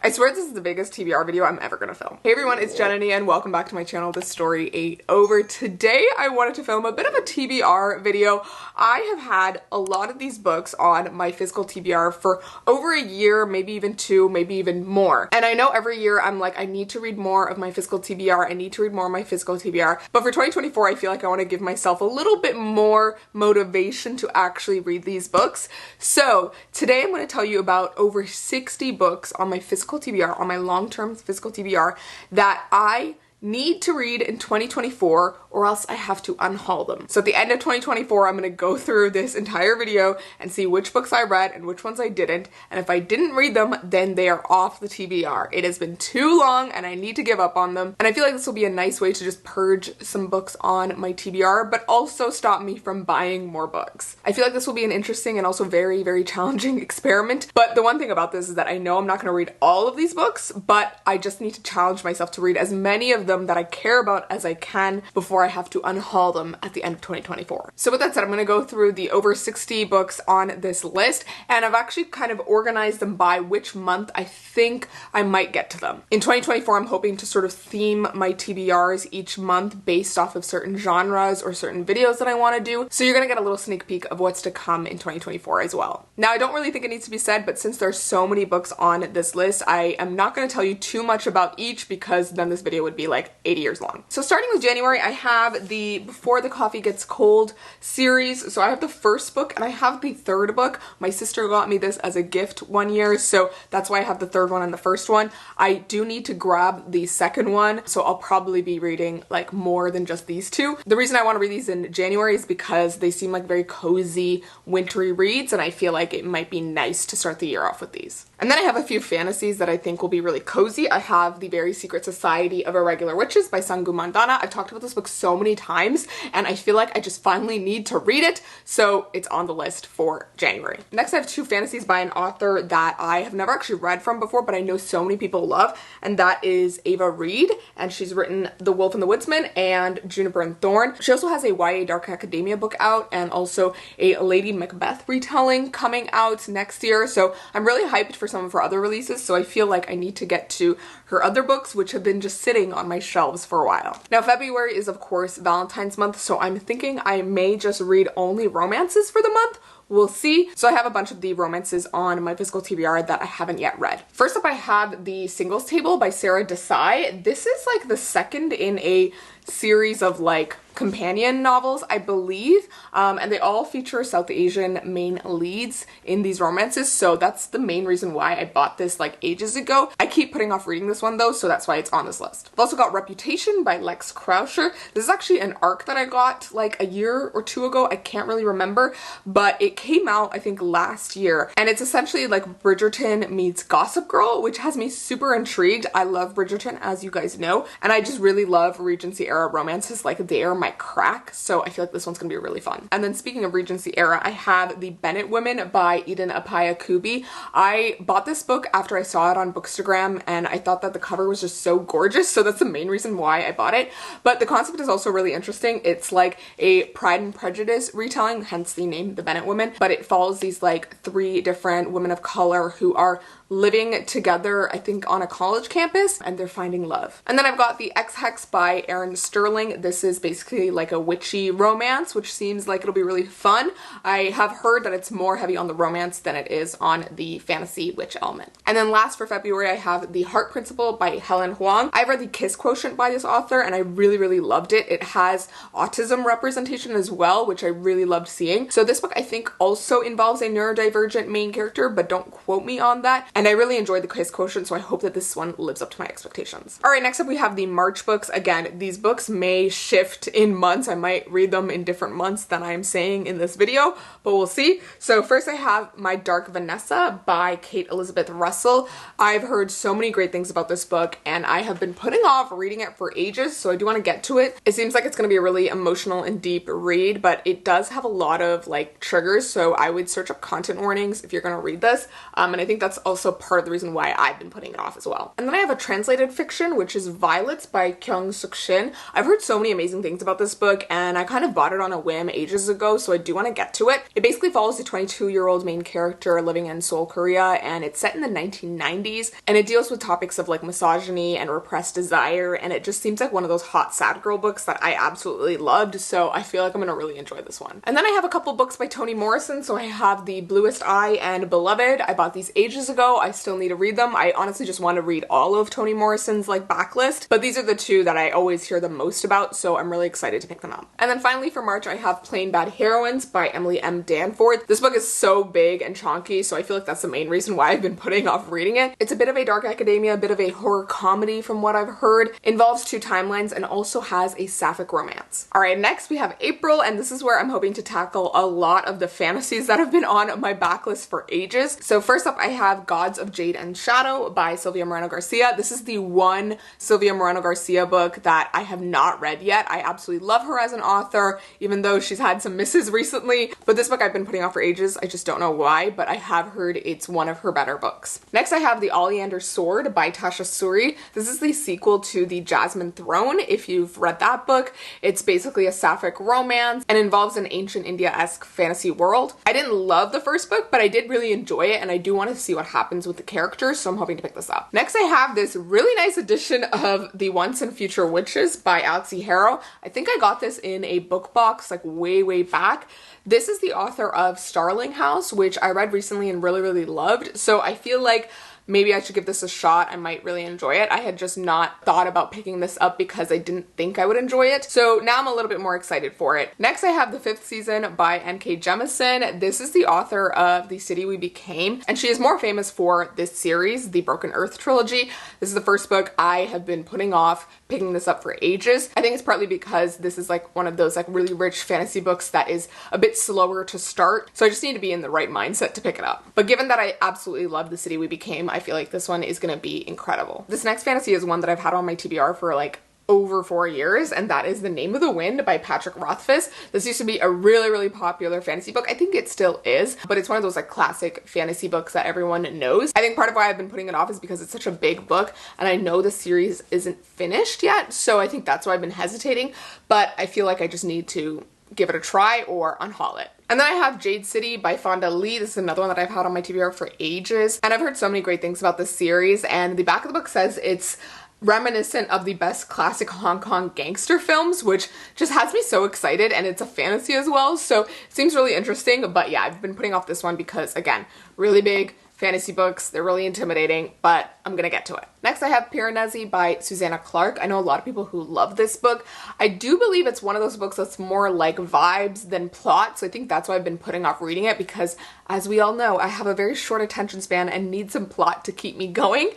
I swear this is the biggest TBR video I'm ever gonna film. Hey everyone, it's Jananie and welcome back to my channel, This Story Ain't Over. Today I wanted to film a bit of a TBR video. I have had a lot of these books on my physical TBR for over a year, maybe even two, maybe even more. And I know every year I'm like, I need to read more of my physical TBR, I need to read more of my physical TBR. But for 2024, I feel like I want to give myself a little bit more motivation to actually read these books. So today I'm going to tell you about over 60 books on my physical TBR, on my long-term physical TBR, that I need to read in 2024 or else I have to unhaul them. So at the end of 2024, I'm gonna go through this entire video and see which books I read and which ones I didn't. And if I didn't read them, then they are off the TBR. It has been too long and I need to give up on them. And I feel like this will be a nice way to just purge some books on my TBR, but also stop me from buying more books. I feel like this will be an interesting and also very, very challenging experiment. But the one thing about this is that I know I'm not gonna read all of these books, but I just need to challenge myself to read as many of them that I care about as I can before I have to unhaul them at the end of 2024. So with that said, I'm going to go through the over 60 books on this list, and I've actually kind of organized them by which month I think I might get to them. In 2024, I'm hoping to sort of theme my TBRs each month based off of certain genres or certain videos that I want to do. So you're going to get a little sneak peek of what's to come in 2024 as well. Now, I don't really think it needs to be said, but since there's so many books on this list, I am not going to tell you too much about each because then this video would be like 80 years long. So starting with January, I have the Before the Coffee Gets Cold series. So I have the first book and I have the third book. My sister got me this as a gift one year, so that's why I have the third one and the first one. I do need to grab the second one, so I'll probably be reading like more than just these two. The reason I want to read these in January is because they seem like very cozy, wintry reads, and I feel like it might be nice to start the year off with these. And then I have a few fantasies that I think will be really cozy. I have The Very Secret Society of Irregular Witches by Sangu Mandana. I've talked about this book so many times and I feel like I just finally need to read it, so it's on the list for January. Next, I have two fantasies by an author that I have never actually read from before, but I know so many people love, and that is Ava Reid, and she's written The Wolf and the Woodsman and Juniper and Thorn. She also has a YA Dark Academia book out and also a Lady Macbeth retelling coming out next year, so I'm really hyped for some of her other releases, so I feel like I need to get to her other books, which have been just sitting on my shelves for a while. Now, February is of course Valentine's month, so I'm thinking I may just read only romances for the month. We'll see. So I have a bunch of the romances on my physical TBR that I haven't yet read. First up, I have The Singles Table by Sarah Desai. This is like the second in a series of like companion novels, I believe, and they all feature South Asian main leads in these romances, so that's the main reason why I bought this like ages ago. I keep putting off reading this one though, so that's why it's on this list. I've also got Reputation by Lex Krauscher. This is actually an arc that I got like a year or two ago, I can't really remember, but it came out I think last year, and it's essentially like Bridgerton meets Gossip Girl, which has me super intrigued. I love Bridgerton, as you guys know, and I just really love Regency era romances, like they are my crack, so I feel like this one's gonna be really fun. And then speaking of Regency era, I have The Bennett Women by Eden Apaya Kubi. I bought this book after I saw it on Bookstagram and I thought that the cover was just so gorgeous, so that's the main reason why I bought it. But the concept is also really interesting. It's like a Pride and Prejudice retelling, hence the name The Bennett Women, but it follows these like three different women of color who are living together, I think on a college campus, and they're finding love. And then I've got The Ex-Hex by Erin Sterling. This is basically like a witchy romance, which seems like it'll be really fun. I have heard that it's more heavy on the romance than it is on the fantasy witch element. And then last for February, I have The Heart Principle by Helen Huang. I've read The Kiss Quotient by this author and I really, really loved it. It has autism representation as well, which I really loved seeing. So this book I think also involves a neurodivergent main character, but don't quote me on that. And I really enjoyed The Kiss Quotient, so I hope that this one lives up to my expectations. Alright, next up we have the March books. Again, these books may shift in months. I might read them in different months than I am saying in this video, but we'll see. So first I have My Dark Vanessa by Kate Elizabeth Russell. I've heard so many great things about this book and I have been putting off reading it for ages, so I do want to get to it. It seems like it's going to be a really emotional and deep read, but it does have a lot of like triggers, so I would search up content warnings if you're going to read this, and I think that's also part of the reason why I've been putting it off as well. And then I have a translated fiction, which is Violets by Kyung Suk Shin. I've heard so many amazing things about this book, and I kind of bought it on a whim ages ago, so I do want to get to it. It basically follows the 22-year-old main character living in Seoul, Korea, and it's set in the 1990s, and it deals with topics of like misogyny and repressed desire, and it just seems like one of those hot sad girl books that I absolutely loved, so I feel like I'm gonna really enjoy this one. And then I have a couple books by Toni Morrison. So I have The Bluest Eye and Beloved. I bought these ages ago. I still need to read them. I honestly just want to read all of Toni Morrison's like backlist, but these are the two that I always hear the most about, so I'm really excited to pick them up. And then finally for March, I have Plain Bad Heroines by Emily M. Danforth. This book is so big and chunky, so I feel like that's the main reason why I've been putting off reading it. It's a bit of a dark academia, a bit of a horror comedy from what I've heard, involves two timelines, and also has a sapphic romance. Alright, next we have April, and this is where I'm hoping to tackle a lot of the fantasies that have been on my backlist for ages. So first up, I have Gods of Jade and Shadow by Silvia Moreno Garcia. This is the one Silvia Moreno Garcia book that I have not read yet. I absolutely love her as an author, even though she's had some misses recently, but this book I've been putting off for ages. I just don't know why, but I have heard it's one of her better books. Next, I have The Oleander Sword by Tasha Suri. This is the sequel to The Jasmine Throne. If you've read that book, it's basically a sapphic romance and involves an ancient India-esque fantasy world. I didn't love the first book, but I did really enjoy it, and I do want to see what happens with the characters, so I'm hoping to pick this up. Next, I have this really nice edition of The Once and Future Witches by Alex E. Harrow. I think I got this in a book box like way back. This is the author of Starling House, which I read recently and really loved, so I feel like maybe I should give this a shot. I might really enjoy it. I had just not thought about picking this up because I didn't think I would enjoy it. So now I'm a little bit more excited for it. Next, I have The Fifth Season by N.K. Jemisin. This is the author of The City We Became, and she is more famous for this series, the Broken Earth trilogy. This is the first book I have been putting off picking this up for ages. I think it's partly because this is like one of those like really rich fantasy books that is a bit slower to start. So I just need to be in the right mindset to pick it up. But given that I absolutely love The City We Became, I feel like this one is gonna be incredible. This next fantasy is one that I've had on my TBR for like over 4 years, and that is The Name of the Wind by Patrick Rothfuss. This used to be a really popular fantasy book. I think it still is, but it's one of those like classic fantasy books that everyone knows. I think part of why I've been putting it off is because it's such a big book, and I know the series isn't finished yet, so I think that's why I've been hesitating, but I feel like I just need to give it a try or unhaul it. And then I have Jade City by Fonda Lee. This is another one that I've had on my TBR for ages, and I've heard so many great things about this series, and the back of the book says it's reminiscent of the best classic Hong Kong gangster films, which just has me so excited, and it's a fantasy as well, so it seems really interesting. But yeah, I've been putting off this one because, again, really big fantasy books, they're really intimidating, but I'm gonna get to it. Next, I have Piranesi by Susanna Clark. I know a lot of people who love this book. I do believe it's one of those books that's more like vibes than plot, so I think that's why I've been putting off reading it, because as we all know, I have a very short attention span and need some plot to keep me going.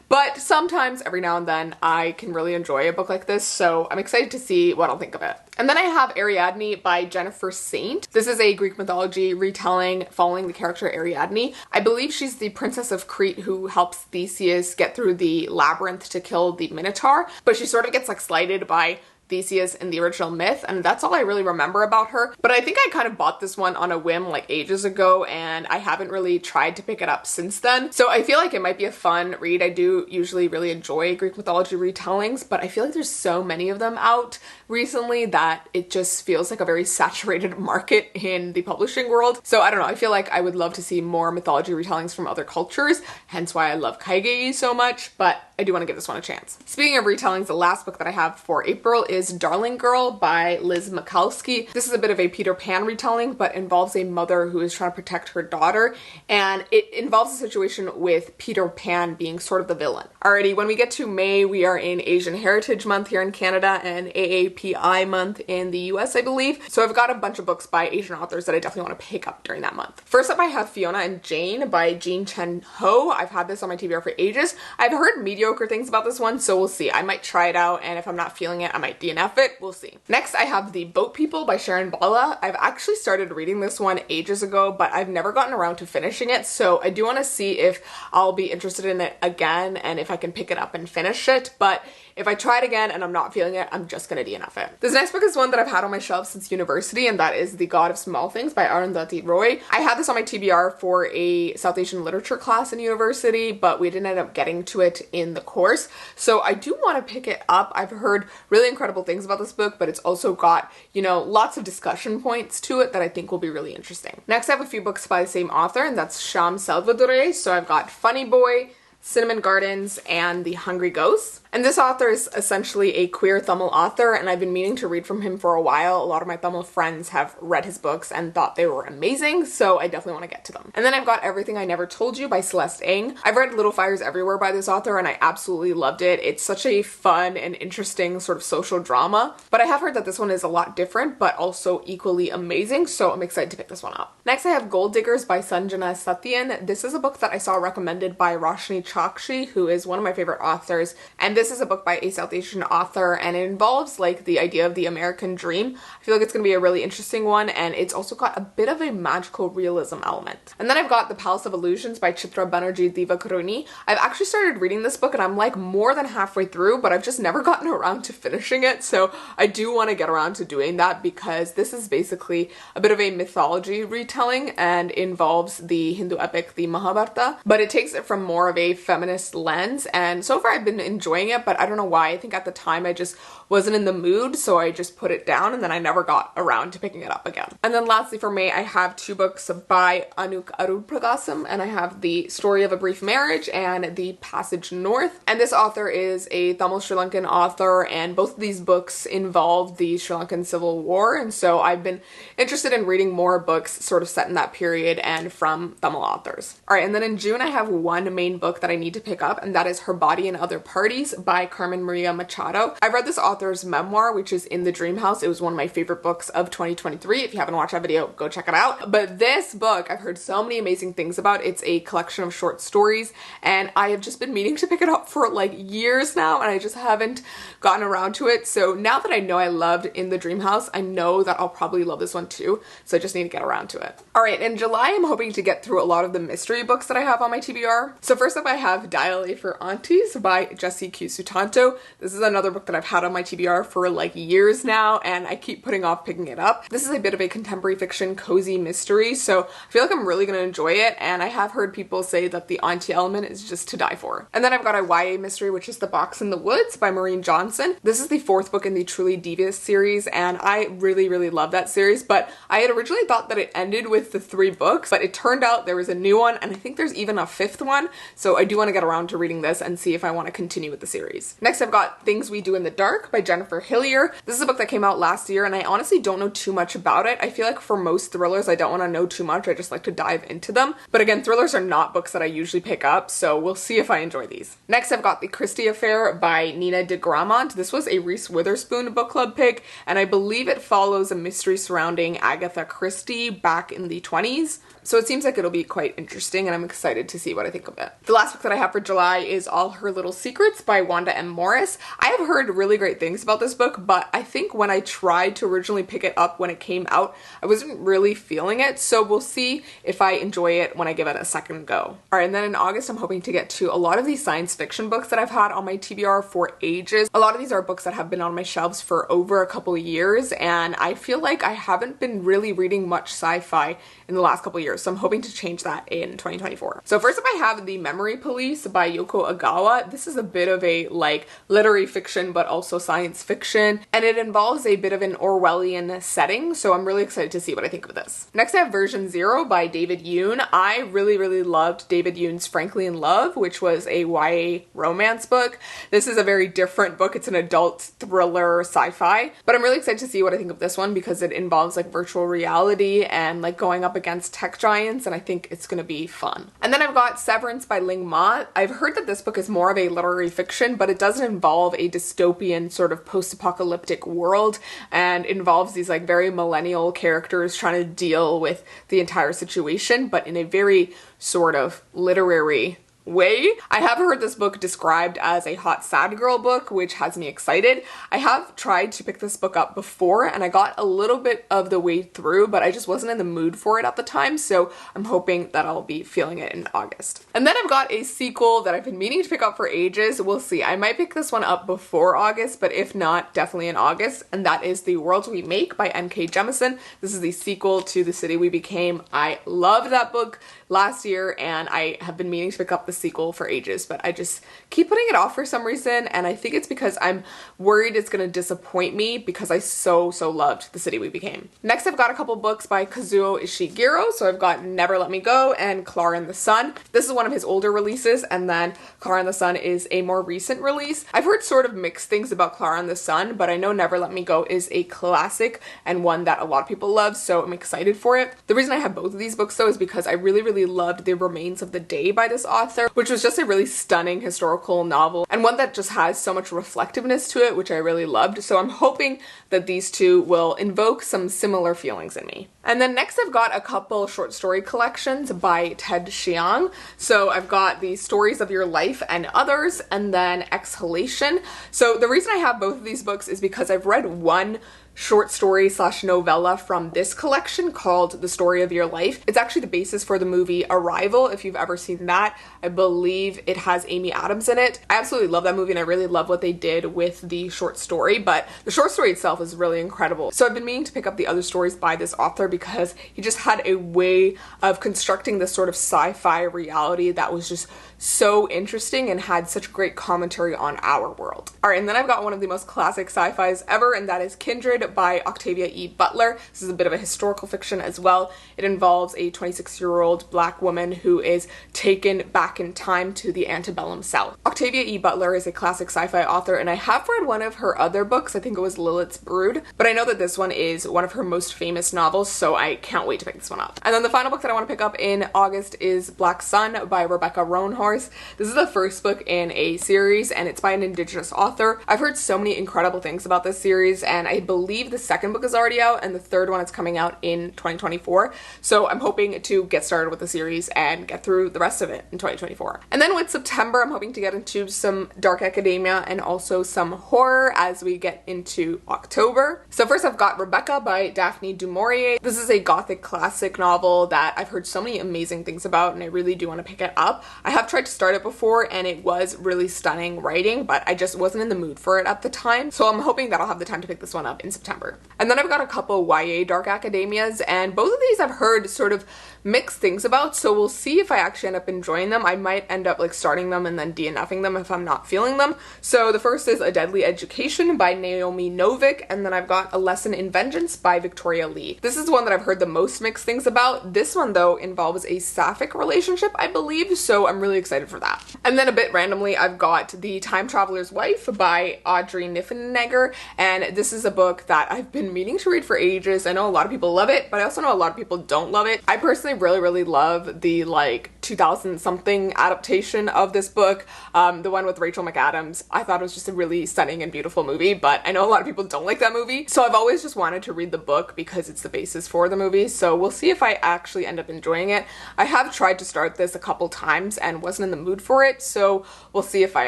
But sometimes, every now and then, I can really enjoy a book like this, so I'm excited to see what I'll think of it. And then I have Ariadne by Jennifer Saint. This is a Greek mythology retelling following the character Ariadne. I believe she's the princess of Crete who helps Theseus get through the labyrinth to kill the Minotaur, but she sort of gets like slighted by Theseus in the original myth, and that's all I really remember about her. But I think I kind of bought this one on a whim like ages ago, and I haven't really tried to pick it up since then. So I feel like it might be a fun read. I do usually really enjoy Greek mythology retellings, but I feel like there's so many of them out recently that it just feels like a very saturated market in the publishing world. So I don't know, I feel like I would love to see more mythology retellings from other cultures, hence why I love Kaigei so much, but I do want to give this one a chance. Speaking of retellings, the last book that I have for April is Darling Girl by Liz Mikulski. This is a bit of a Peter Pan retelling, but involves a mother who is trying to protect her daughter, and it involves a situation with Peter Pan being sort of the villain. Alrighty, when we get to May, we are in Asian Heritage Month here in Canada and AAPI Month in the US, I believe. So I've got a bunch of books by Asian authors that I definitely want to pick up during that month. First up, I have Fiona and Jane by Jean Chen Ho. I've had this on my TBR for ages. I've heard mediocre mediocre things about this one, so we'll see. I might try it out, and if I'm not feeling it, I might DNF it. We'll see. Next, I have The Boat People by Sharon Bala. I've actually started reading this one ages ago, but I've never gotten around to finishing it, so I do want to see if I'll be interested in it again and if I can pick it up and finish it, but if I try it again and I'm not feeling it, I'm just gonna DNF it. This next book is one that I've had on my shelf since university, and that is The God of Small Things by Arundhati Roy. I had this on my TBR for a South Asian literature class in university, but we didn't end up getting to it in the course, so I do want to pick it up. I've heard really incredible things about this book, but it's also got, you know, lots of discussion points to it that I think will be really interesting. Next, I have a few books by the same author, and that's Sham Salvadore. So I've got Funny Boy, Cinnamon Gardens, and The Hungry Ghosts. And this author is essentially a queer Tamil author, and I've been meaning to read from him for a while. A lot of my Tamil friends have read his books and thought they were amazing, so I definitely want to get to them. And then I've got Everything I Never Told You by Celeste Ng. I've read Little Fires Everywhere by this author, and I absolutely loved it. It's such a fun and interesting sort of social drama, but I have heard that this one is a lot different, but also equally amazing, so I'm excited to pick this one up. Next, I have Gold Diggers by Sanjana Satyan. This is a book that I saw recommended by Roshni Chakshi, who is one of my favorite authors, and this is a book by a South Asian author, and it involves like the idea of the American dream. I feel like it's going to be a really interesting one, and it's also got a bit of a magical realism element. And then I've got The Palace of Illusions by Chitra Banerjee Divakaruni. I've actually started reading this book, and I'm like more than halfway through, but I've just never gotten around to finishing it, so I do want to get around to doing that because this is basically a bit of a mythology retelling and involves the Hindu epic, the Mahabharata, but it takes it from more of a feminist lens, and so far I've been enjoying it, but I don't know why. I think at the time I just wasn't in the mood, so I just put it down, and then I never got around to picking it up again. And then lastly for me, I have two books by Anuk Arupragasam, and I have The Story of a Brief Marriage and The Passage North. And this author is a Tamil Sri Lankan author, and both of these books involve the Sri Lankan Civil War, and so I've been interested in reading more books sort of set in that period and from Tamil authors. Alright, and then in June I have one main book that I need to pick up, and that is Her Body and Other Parties by Carmen Maria Machado. I've read this author's memoir, which is In the Dream House. It was one of my favorite books of 2023. If you haven't watched that video, go check it out. But this book, I've heard so many amazing things about. It's a collection of short stories, and I have just been meaning to pick it up for like years now, and I just haven't gotten around to it. So now that I know I loved In the Dream House, I know that I'll probably love this one too, so I just need to get around to it. Alright, in July, I'm hoping to get through a lot of the mystery books that I have on my TBR. So first up, I have Dial A for Aunties by Jessie Q. Sutanto. This is another book that I've had on my TBR for like years now, and I keep putting off picking it up. This is a bit of a contemporary fiction cozy mystery, so I feel like I'm really going to enjoy it, and I have heard people say that the auntie element is just to die for. And then I've got a YA mystery, which is The Box in the Woods by Maureen Johnson. This is the fourth book in the Truly Devious series, and I really love that series, but I had originally thought that it ended with the 3 books, but it turned out there was a new one, and I think there's even a 5th one, so I do want to get around to reading this and see if I want to continue with the series. Next, I've got Things We Do in the Dark by Jennifer Hillier. This is a book that came out last year, and I honestly don't know too much about it. I feel like for most thrillers, I don't want to know too much. I just like to dive into them. But again, thrillers are not books that I usually pick up, so we'll see if I enjoy these. Next, I've got The Christie Affair by Nina de Gramont. This was a Reese Witherspoon book club pick, and I believe it follows a mystery surrounding Agatha Christie back in the 20s. So it seems like it'll be quite interesting, and I'm excited to see what I think of it. The last book that I have for July is All Her Little Secrets by Wanda M. Morris. I have heard really great things about this book, but I think when I tried to originally pick it up when it came out, I wasn't really feeling it, so we'll see if I enjoy it when I give it a second go. Alright, and then in August, I'm hoping to get to a lot of these science fiction books that I've had on my TBR for ages. A lot of these are books that have been on my shelves for over a couple of years, and I feel like I haven't been really reading much sci-fi in the last couple of years, so I'm hoping to change that in 2024. So first up, I have The Memory Police by Yoko Agawa. This is a bit of a like literary fiction but also science fiction, and it involves a bit of an Orwellian setting, so I'm really excited to see what I think of this. Next, I have Version Zero by David Yoon. I really loved David Yoon's Frankly in Love, which was a YA romance book. This is a very different book. It's an adult thriller sci-fi, but I'm really excited to see what I think of this one because it involves like virtual reality and like going up against tech giants, and I think it's gonna be fun. And then I've got Severance by Ling Ma. I've heard that this book is more of a literary fiction, but it doesn't involve a dystopian sort of post-apocalyptic world, and involves these like very millennial characters trying to deal with the entire situation, but in a very sort of literary way. I have heard this book described as a hot sad girl book, which has me excited. I have tried to pick this book up before and I got a little bit of the way through, but I just wasn't in the mood for it at the time, so I'm hoping that I'll be feeling it in August. And then I've got a sequel that I've been meaning to pick up for ages. We'll see. I might pick this one up before August, but if not, definitely in August, and that is The Worlds We Make by N.K. Jemisin. This is the sequel to The City We Became. I loved that book last year and I have been meaning to pick up the sequel for ages, but I just keep putting it off for some reason, and I think it's because I'm worried it's going to disappoint me because I so loved The City We Became. Next, I've got a couple books by Kazuo Ishiguro. So I've got Never Let Me Go and Clara and the Sun. This is one of his older releases, and then Clara and the Sun is a more recent release. I've heard sort of mixed things about Clara and the Sun, but I know Never Let Me Go is a classic and one that a lot of people love, so I'm excited for it. The reason I have both of these books though is because I really loved The Remains of the Day by this author, which was just a really stunning historical novel and one that just has so much reflectiveness to it, which I really loved. So I'm hoping that these two will invoke some similar feelings in me. And then next I've got a couple short story collections by Ted Chiang. So I've got the Stories of Your Life and Others, and then Exhalation. So the reason I have both of these books is because I've read one short story slash novella from this collection called The Story of Your Life. It's actually the basis for the movie Arrival, if you've ever seen that. I believe it has Amy Adams in it. I absolutely love that movie and I really love what they did with the short story, but the short story itself is really incredible. So I've been meaning to pick up the other stories by this author because he just had a way of constructing this sort of sci-fi reality that was just so interesting and had such great commentary on our world. Alright, and then I've got one of the most classic sci-fis ever, and that is Kindred by Octavia E. Butler. This is a bit of a historical fiction as well. It involves a 26-year-old black woman who is taken back in time to the antebellum South. Octavia E. Butler is a classic sci-fi author, and I have read one of her other books. I think it was Lilith's Brood, but I know that this one is one of her most famous novels, so I can't wait to pick this one up. And then the final book that I want to pick up in August is Black Sun by Rebecca Roanhorse. This is the first book in a series and it's by an Indigenous author. I've heard so many incredible things about this series, and I believe the second book is already out and the third one is coming out in 2024. So I'm hoping to get started with the series and get through the rest of it in 2024. And then with September, I'm hoping to get into some dark academia and also some horror as we get into October. So first I've got Rebecca by Daphne du Maurier. This is a gothic classic novel that I've heard so many amazing things about and I really do want to pick it up. I have tried to start it before and it was really stunning writing, but I just wasn't in the mood for it at the time. So I'm hoping that I'll have the time to pick this one up in September. And then I've got a couple YA dark academias, and both of these I've heard sort of mixed things about, so we'll see if I actually end up enjoying them. I might end up like starting them and then DNFing them if I'm not feeling them. So the first is A Deadly Education by Naomi Novik, and then I've got A Lesson in Vengeance by Victoria Lee. This is the one that I've heard the most mixed things about. This one though involves a sapphic relationship, I believe, so I'm really excited for that. And then a bit randomly, I've got The Time Traveler's Wife by Audrey Niffenegger, and this is a book that I've been meaning to read for ages. I know a lot of people love it, but I also know a lot of people don't love it. I personally really love the like 2000 something adaptation of this book, the one with Rachel McAdams. I thought it was just a really stunning and beautiful movie, but I know a lot of people don't like that movie, so I've always just wanted to read the book because it's the basis for the movie. So we'll see if I actually end up enjoying it. I have tried to start this a couple times and wasn't in the mood for it, so we'll see if I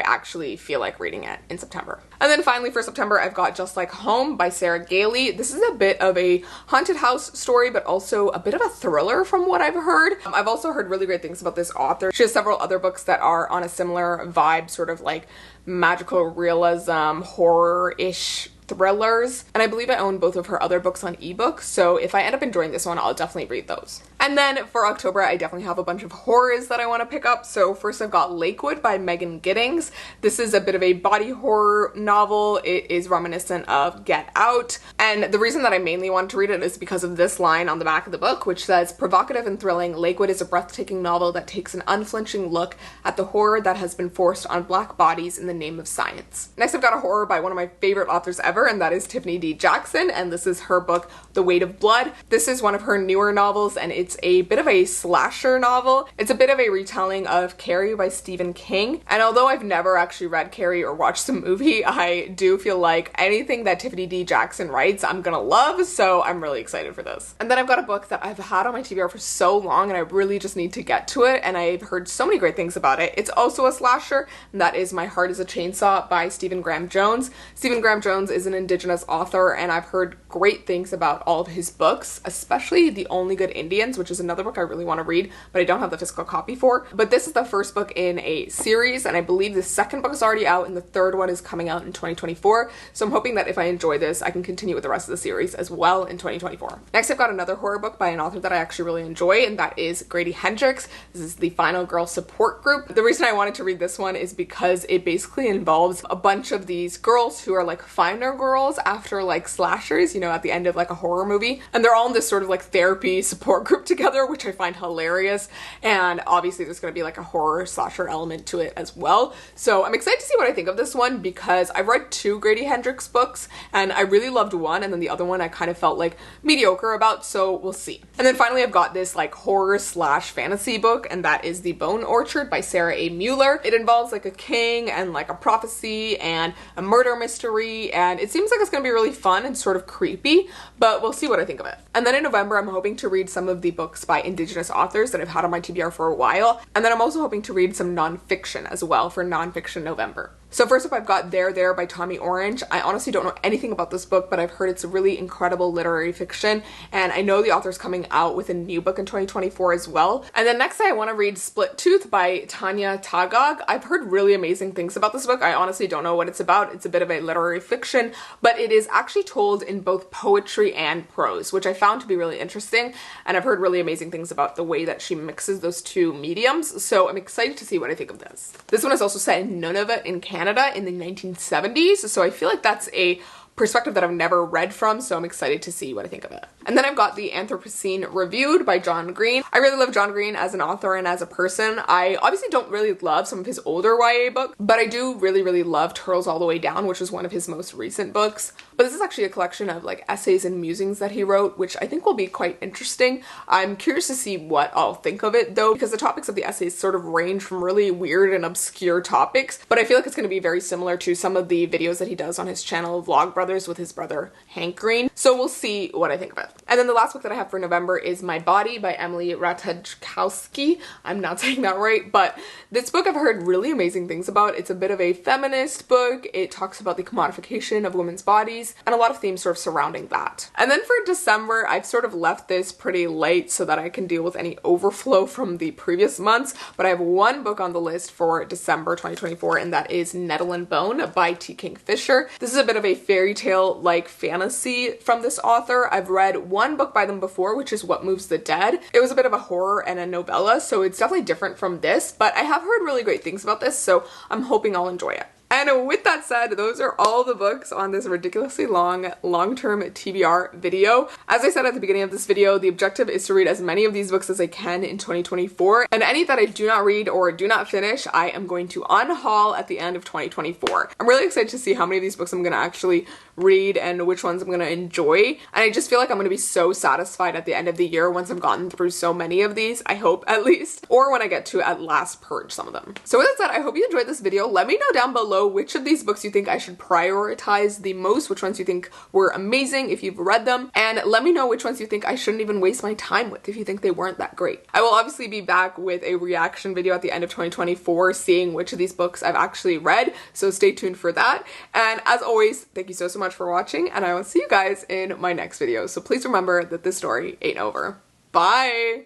actually feel like reading it in September. And then finally for September, I've got Just Like Home by Sarah Gailey. This is a bit of a haunted house story, but also a bit of a thriller from what I've heard. I've also heard really great things about this author. She has several other books that are on a similar vibe, sort of like magical realism, horror-ish thrillers, and I believe I own both of her other books on ebook, so if I end up enjoying this one, I'll definitely read those. And then for October, I definitely have a bunch of horrors that I want to pick up. So first I've got Lakewood by Megan Giddings. This is a bit of a body horror novel. It is reminiscent of Get Out, and the reason that I mainly wanted to read it is because of this line on the back of the book, which says, "Provocative and thrilling, Lakewood is a breathtaking novel that takes an unflinching look at the horror that has been forced on Black bodies in the name of science." Next I've got a horror by one of my favorite authors ever, and that is Tiffany D. Jackson, and this is her book The Weight of Blood. This is one of her newer novels and it It's a bit of a slasher novel. It's a bit of a retelling of Carrie by Stephen King. And although I've never actually read Carrie or watched the movie, I do feel like anything that Tiffany D. Jackson writes, I'm gonna love, so I'm really excited for this. And then I've got a book that I've had on my TBR for so long and I really just need to get to it, and I've heard so many great things about it. It's also a slasher, and that is My Heart is a Chainsaw by Stephen Graham Jones. Stephen Graham Jones is an Indigenous author, and I've heard great things about all of his books, especially The Only Good Indians, which is another book I really want to read, but I don't have the physical copy for. But this is the first book in a series, and I believe the second book is already out and the third one is coming out in 2024. So I'm hoping that if I enjoy this, I can continue with the rest of the series as well in 2024. Next, I've got another horror book by an author that I actually really enjoy, and that is Grady Hendrix. This is The Final Girl Support Group. The reason I wanted to read this one is because it basically involves a bunch of these girls who are like final girls after like slashers, you know, at the end of like a horror movie, and they're all in this sort of like therapy support group together, which I find hilarious. And obviously there's going to be like a horror slasher element to it as well. So I'm excited to see what I think of this one, because I've read 2 Grady Hendrix books and I really loved one, and then the other one I kind of felt like mediocre about, so we'll see. And then finally I've got this like horror slash fantasy book, and that is The Bone Orchard by Sarah A. Mueller. It involves like a king and like a prophecy and a murder mystery, and it seems like it's going to be really fun and sort of creepy, but we'll see what I think of it. And then in November I'm hoping to read some of the books by Indigenous authors that I've had on my TBR for a while, and then I'm also hoping to read some nonfiction as well for Nonfiction November. So first up, I've got There by Tommy Orange. I honestly don't know anything about this book, but I've heard it's a really incredible literary fiction, and I know the author's coming out with a new book in 2024 as well. And then next I want to read Split Tooth by Tanya Tagag. I've heard really amazing things about this book. I honestly don't know what it's about. It's a bit of a literary fiction, but it is actually told in both poetry and prose, which I found to be really interesting, and I've heard really amazing things about the way that she mixes those two mediums, so I'm excited to see what I think of this. This one is also set in Nunavut in Canada in the 1970s, so I feel like that's a perspective that I've never read from, so I'm excited to see what I think of it. And then I've got The Anthropocene Reviewed by John Green. I really love John Green as an author and as a person. I obviously don't really love some of his older YA books, but I do really love Turtles All the Way Down, which was one of his most recent books. But this is actually a collection of like essays and musings that he wrote, which I think will be quite interesting. I'm curious to see what I'll think of it though, because the topics of the essays sort of range from really weird and obscure topics, but I feel like it's going to be very similar to some of the videos that he does on his channel, Vlogbrothers, with his brother Hank Green. So we'll see what I think of it. And then the last book that I have for November is My Body by Emily Ratajkowski. I'm not saying that right, but this book I've heard really amazing things about. It's a bit of a feminist book. It talks about the commodification of women's bodies and a lot of themes sort of surrounding that. And then for December, I've sort of left this pretty light so that I can deal with any overflow from the previous months, but I have one book on the list for December 2024, and that is Nettle and Bone by T. Kingfisher. This is a bit of a fairy tale like fantasy from this author. I've read one book by them before, which is What Moves the Dead. It was a bit of a horror and a novella, so it's definitely different from this, but I have heard really great things about this, so I'm hoping I'll enjoy it. And with that said, those are all the books on this ridiculously long-term TBR video. As I said at the beginning of this video, the objective is to read as many of these books as I can in 2024, and any that I do not read or do not finish, I am going to unhaul at the end of 2024. I'm really excited to see how many of these books I'm going to actually read and which ones I'm going to enjoy, and I just feel like I'm going to be so satisfied at the end of the year once I've gotten through so many of these, I hope at least, or when I get to at last purge some of them. So with that said, I hope you enjoyed this video. Let me know down below which of these books you think I should prioritize the most, which ones you think were amazing if you've read them, and let me know which ones you think I shouldn't even waste my time with if you think they weren't that great. I will obviously be back with a reaction video at the end of 2024 seeing which of these books I've actually read, so stay tuned for that. And as always, thank you so much for watching, and I will see you guys in my next video. So please remember that this story ain't over. Bye!